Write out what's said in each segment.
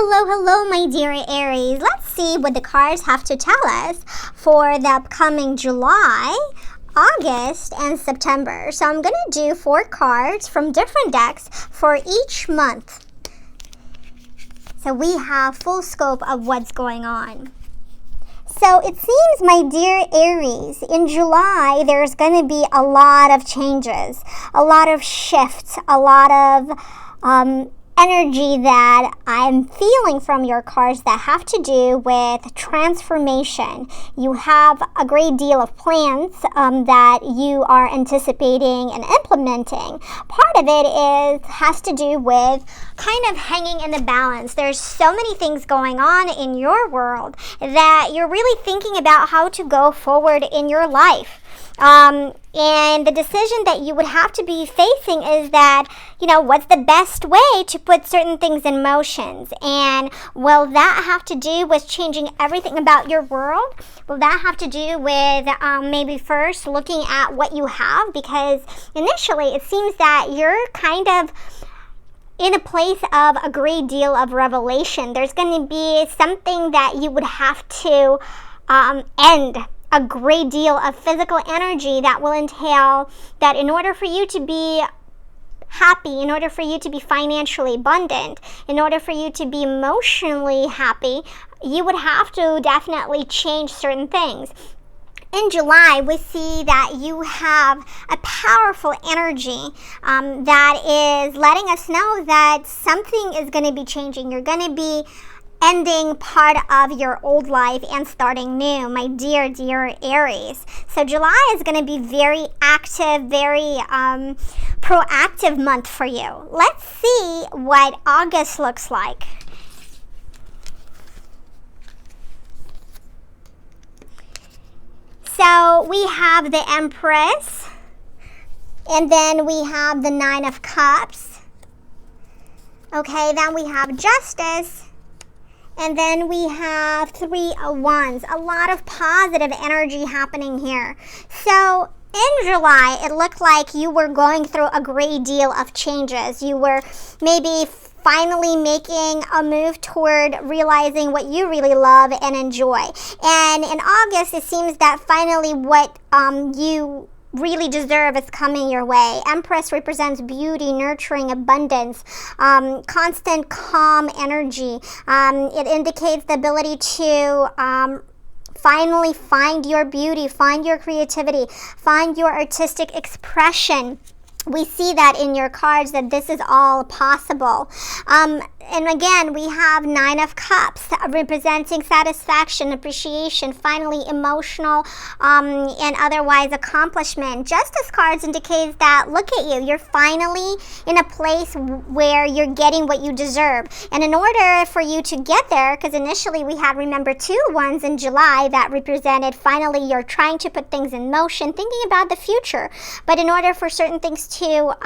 Hello, my dear Aries. Let's see what the cards have to tell us for the upcoming July, August, and September. So I'm going to do 4 cards from different decks for each month. So we have full scope of what's going on. So it seems, my dear Aries, in July there's going to be a lot of changes, a lot of shifts, a lot of energy that I'm feeling from your cards that have to do with transformation. You have a great deal of plans that you are anticipating and implementing. Part of it has to do with kind of hanging in the balance. There's so many things going on in your world that you're really thinking about how to go forward in your life. And the decision that you would have to be facing is that, what's the best way to put certain things in motions? And will that have to do with changing everything about your world? Will that have to do with maybe first looking at what you have? Because initially it seems that you're kind of in a place of a great deal of revelation. There's going to be something that you would have to end. A great deal of physical energy that will entail that in order for you to be happy, in order for you to be financially abundant, in order for you to be emotionally happy, you would have to definitely change certain things. In July, we see that you have a powerful energy that is letting us know that something is going to be changing. You're going to be ending part of your old life and starting new, my dear Aries. So July is going to be very active, very proactive month for you. Let's see what August looks like. So we have the Empress, and then we have the 9 of Cups. Okay, then we have Justice. And then we have 3 of Wands. A lot of positive energy happening here. So in July, it looked like you were going through a great deal of changes. You were maybe finally making a move toward realizing what you really love and enjoy. And in August, it seems that finally what you really deserve is coming your way. Empress represents beauty, nurturing, abundance, constant calm energy. It indicates the ability to finally find your beauty, find your creativity, find your artistic expression. We see that in your cards that this is all possible. And again, we have 9 of Cups representing satisfaction, appreciation, finally emotional and otherwise accomplishment. Justice cards indicates that, look at you, you're finally in a place where you're getting what you deserve. And in order for you to get there, because initially we had, remember, 2 ones in July that represented finally you're trying to put things in motion, thinking about the future. But in order for certain things to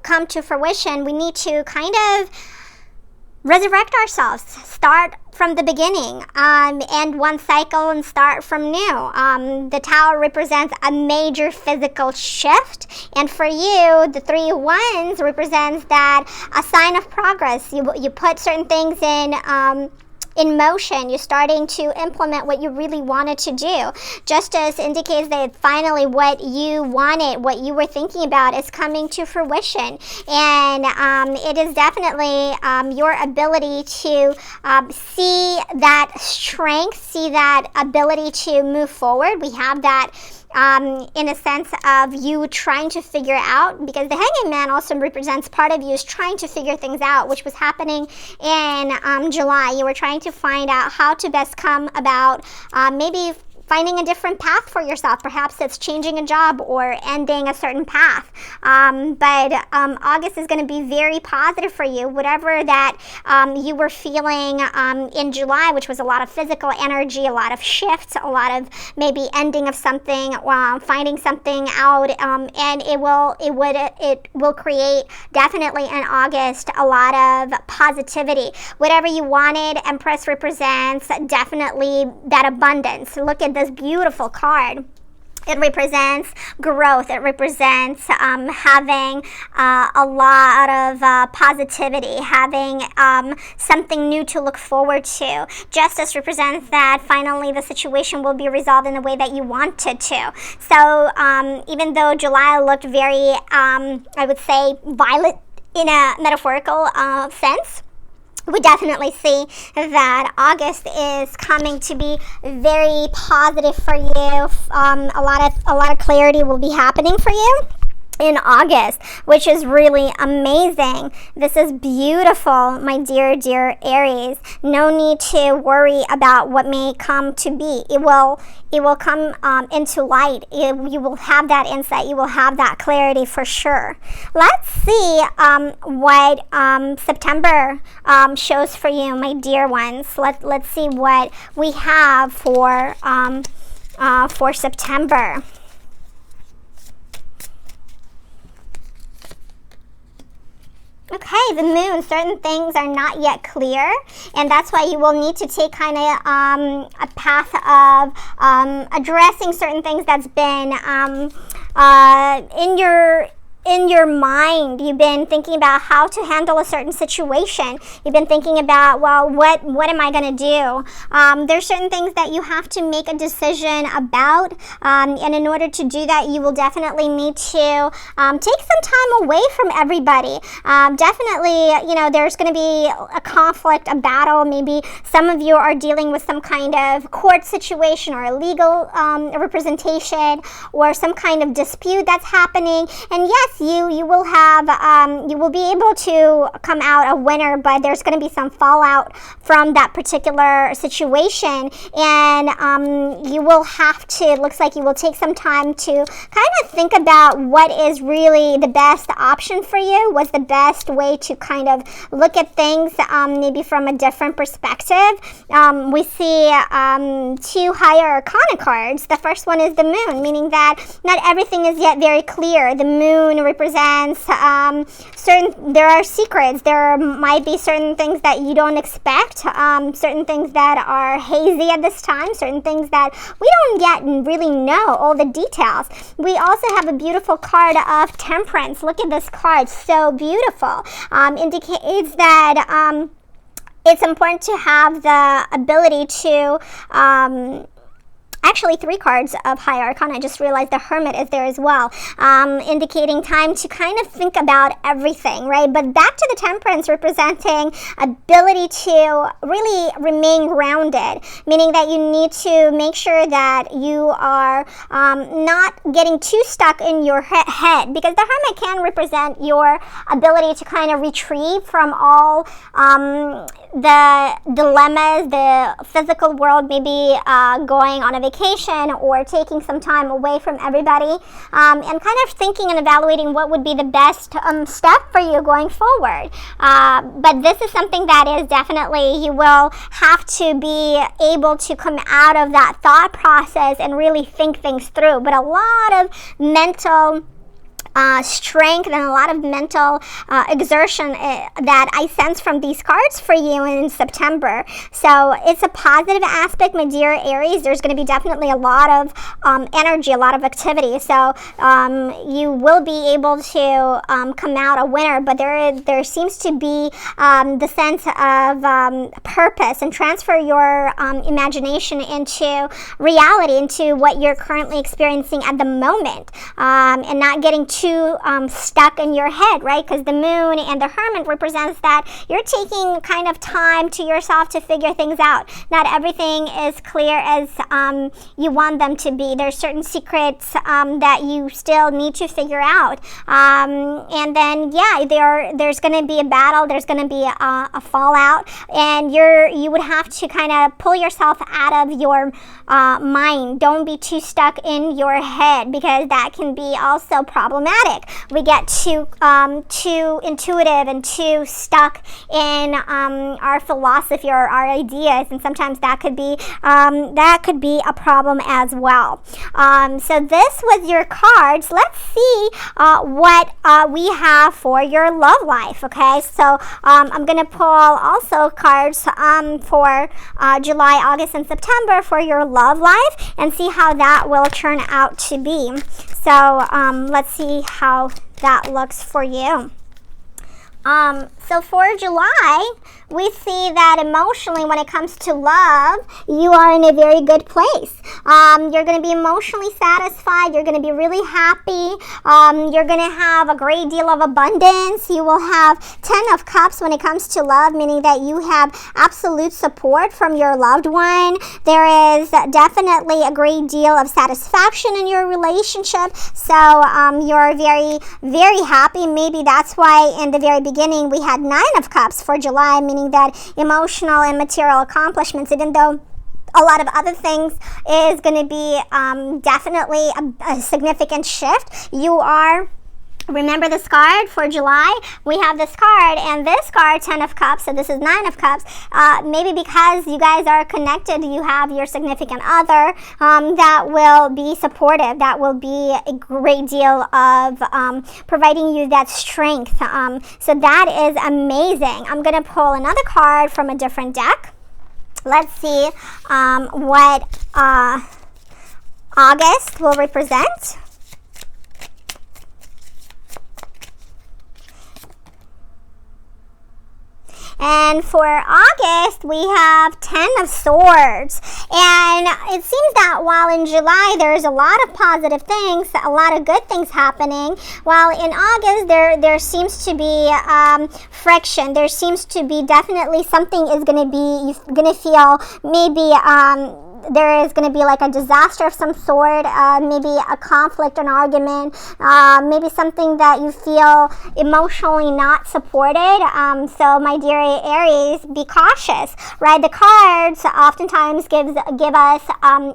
come to fruition, we need to kind of resurrect ourselves, start from the beginning, end one cycle and start from new. The Tower represents a major physical shift, and for you, the 3 of Wands represents that a sign of progress. You put certain things in motion. You're starting to implement what you really wanted to do. Justice indicates that finally what you wanted, what you were thinking about is coming to fruition. And it is definitely your ability to see that strength, see that ability to move forward. We have that in a sense of you trying to figure out, because the Hanging Man also represents part of you is trying to figure things out, which was happening in July. You were trying to find out how to best come about maybe finding a different path for yourself. Perhaps it's changing a job or ending a certain path. But August is going to be very positive for you. Whatever that you were feeling in July, which was a lot of physical energy, a lot of shifts, a lot of maybe ending of something, finding something out, and it will create definitely in August a lot of positivity. Whatever you wanted, Empress represents definitely that abundance. Look at this beautiful card. It represents growth. It represents having a lot of positivity, having something new to look forward to. Justice represents that finally the situation will be resolved in the way that you want it to. So even though July looked very, I would say, violent in a metaphorical sense, we definitely see that August is coming to be very positive for you. A lot of clarity will be happening for you in August, which is really amazing. This is beautiful, my dear Aries. No need to worry about what may come to be. It will come into light. You will have that insight. You will have that clarity for sure. Let's see what September shows for you, my dear ones. Let's see what we have for September. Okay, the moon, certain things are not yet clear, and that's why you will need to take kind of a path of addressing certain things that's been in your mind. You've been thinking about how to handle a certain situation. You've been thinking about, well, what am I going to do? There's certain things that you have to make a decision about, and in order to do that, you will definitely need to take some time away from everybody. Definitely, there's going to be a conflict, a battle. Maybe some of you are dealing with some kind of court situation or a legal representation or some kind of dispute that's happening. And yes, you will have you will be able to come out a winner, but there's going to be some fallout from that particular situation, and you will have to, it looks like you will take some time to kind of think about what is really the best option for you, what's the best way to kind of look at things maybe from a different perspective. We see two higher arcana cards. The first one is the moon, meaning that not everything is yet very clear. The moon represents there are secrets. There might be certain things that you don't expect, certain things that are hazy at this time, certain things that we don't yet really know all the details. We also have a beautiful card of Temperance. Look at this card, so beautiful. Indicates that it's important to have the ability to actually, 3 cards of High Arcana. I just realized the Hermit is there as well, indicating time to kind of think about everything, right? But back to the Temperance, representing ability to really remain grounded, meaning that you need to make sure that you are not getting too stuck in your head, because the Hermit can represent your ability to kind of retrieve from all the dilemmas, the physical world, maybe going on a vacation or taking some time away from everybody, and kind of thinking and evaluating what would be the best step for you going forward. But this is something that is definitely, you will have to be able to come out of that thought process and really think things through. But a lot of mental strength and a lot of mental exertion that I sense from these cards for you in September. So it's a positive aspect, my dear Aries. There's going to be definitely a lot of energy, a lot of activity. So you will be able to come out a winner, but there seems to be the sense of purpose, and transfer your imagination into reality, into what you're currently experiencing at the moment, and not getting too stuck in your head, right? Because the moon and the Hermit represents that you're taking kind of time to yourself to figure things out. Not everything is clear as you want them to be. There's certain secrets that you still need to figure out. And then, yeah, there's going to be a battle. There's going to be a fallout, and you would have to kind of pull yourself out of your mind. Don't be too stuck in your head, because that can be also problematic. dramatic. We get too intuitive and too stuck in our philosophy or our ideas, and sometimes that could be a problem as well. So this was your cards. Let's see what we have for your love life. Okay, so I'm gonna pull also cards for July, August, and September for your love life, and see how that will turn out to be. So let's see how that looks for you. So for July, we see that emotionally, when it comes to love, you are in a very good place. You're going to be emotionally satisfied. You're going to be really happy. You're going to have a great deal of abundance. You will have 10 of Cups when it comes to love, meaning that you have absolute support from your loved one. There is definitely a great deal of satisfaction in your relationship. So you're very, very happy. Maybe that's why in the very beginning we had 9 of Cups for July, meaning that emotional and material accomplishments, even though a lot of other things is going to be definitely a significant shift. Remember this card for July? We have this card and this card, 10 of Cups, so this is 9 of Cups. Maybe because you guys are connected, you have your significant other that will be supportive, that will be a great deal of providing you that strength. So that is amazing. I'm going to pull another card from a different deck. Let's see what August will represent. And for August, we have 10 of Swords. And it seems that while in July there's a lot of positive things, a lot of good things happening, while in August there seems to be friction. There seems to be definitely something is going to be, you're going to feel maybe there is going to be like a disaster of some sort, maybe a conflict, an argument, maybe something that you feel emotionally not supported. So my dear Aries, be cautious, right? The cards oftentimes give us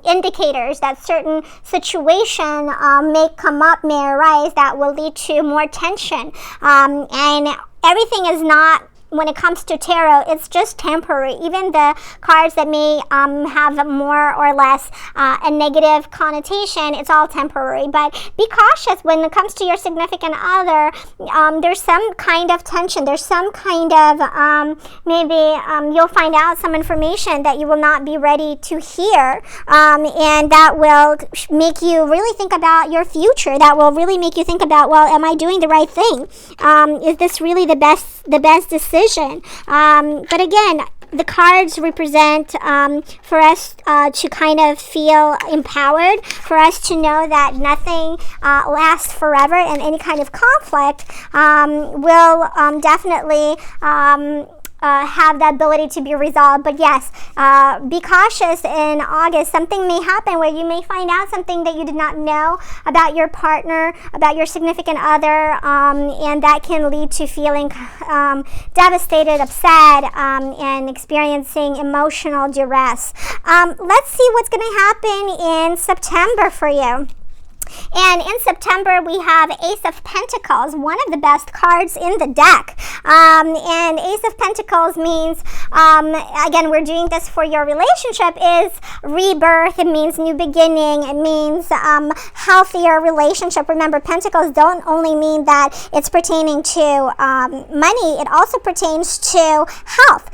indicators that certain situation may come up, may arise, that will lead to more tension. And everything is not, when it comes to tarot, it's just temporary. Even the cards that may have more or less a negative connotation, it's all temporary. But be cautious when it comes to your significant other. There's some kind of tension. There's some kind of maybe you'll find out some information that you will not be ready to hear, and that will make you really think about your future. That will really make you think about, well, am I doing the right thing? Is this really the best decision? But again, the cards represent for us to kind of feel empowered, for us to know that nothing lasts forever, and any kind of conflict will definitely have the ability to be resolved. But yes, be cautious in August. Something may happen where you may find out something that you did not know about your partner, about your significant other, and that can lead to feeling devastated, upset, and experiencing emotional duress. Let's see what's going to happen in September for you. And in September, we have Ace of Pentacles, one of the best cards in the deck. And Ace of Pentacles means, again, we're doing this for your relationship, is rebirth. It means new beginning. It means healthier relationship. Remember, Pentacles don't only mean that it's pertaining to money. It also pertains to health.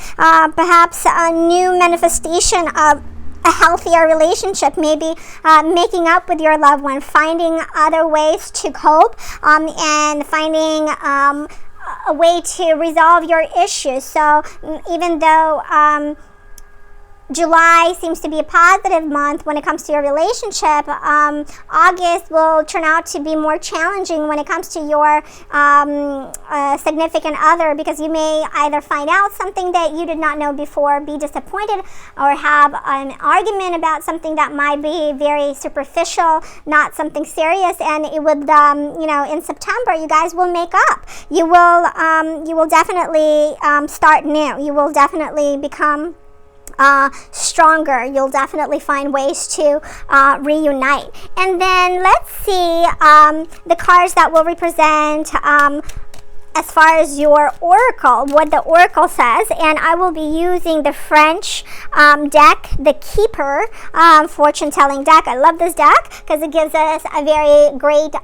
Perhaps a new manifestation of a healthier relationship, maybe making up with your loved one, finding other ways to cope, and finding a way to resolve your issues. So even though July seems to be a positive month when it comes to your relationship, August will turn out to be more challenging when it comes to your significant other, because you may either find out something that you did not know before, be disappointed, or have an argument about something that might be very superficial, not something serious, and it would, in September, you guys will make up. You will definitely start new. You will definitely become stronger. You'll definitely find ways to reunite. And then let's see the cards that will represent as far as your oracle, what the oracle says. And I will be using the French deck, the Keeper fortune telling deck. I love this deck because it gives us a very great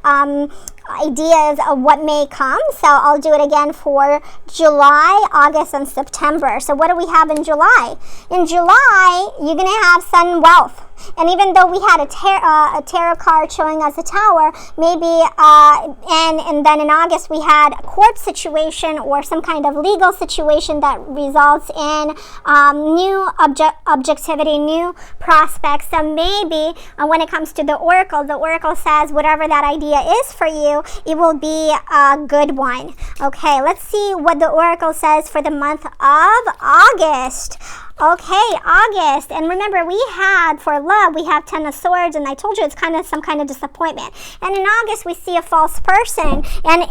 ideas of what may come. So I'll do it again for July, August, and September. So what do we have in July? In July, you're going to have sudden wealth. And even though we had a tarot card showing us a tower, maybe, and then in August we had a court situation or some kind of legal situation that results in new objectivity, new prospects. So maybe when it comes to the oracle says whatever that idea is for you, it will be a good one. Okay, let's see what the oracle says for the month of August. Okay, August. And remember, we had, for love, we have 10 of Swords, and I told you it's kind of some kind of disappointment. And in August, we see a false person. And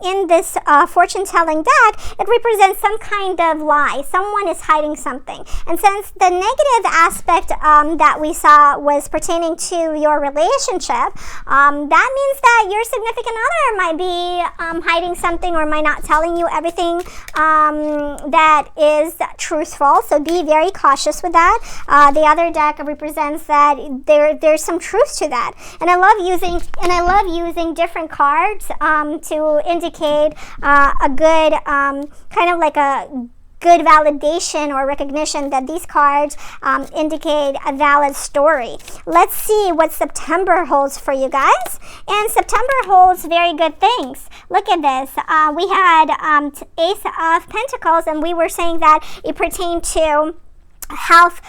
in this fortune-telling deck, it represents some kind of lie. Someone is hiding something. And since the negative aspect that we saw was pertaining to your relationship, that means that your significant other might be hiding something or might not telling you everything that is truthful. So be very cautious with that. The other deck represents that there's some truth to that. And I love using different cards to indicate a good kind of like a good validation or recognition that these cards indicate a valid story. Let's see what September holds for you guys. And September holds very good things. Look at this. We had Ace of Pentacles, and we were saying that it pertained to health,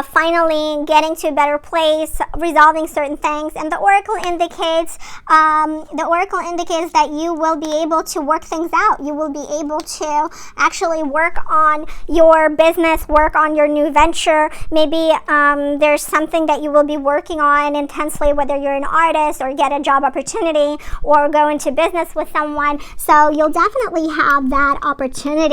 finally getting to a better place, resolving certain things. And the oracle indicates that you will be able to work things out. You will be able to actually work on your business, work on your new venture. Maybe there's something that you will be working on intensely, whether you're an artist or get a job opportunity or go into business with someone. So you'll definitely have that opportunity.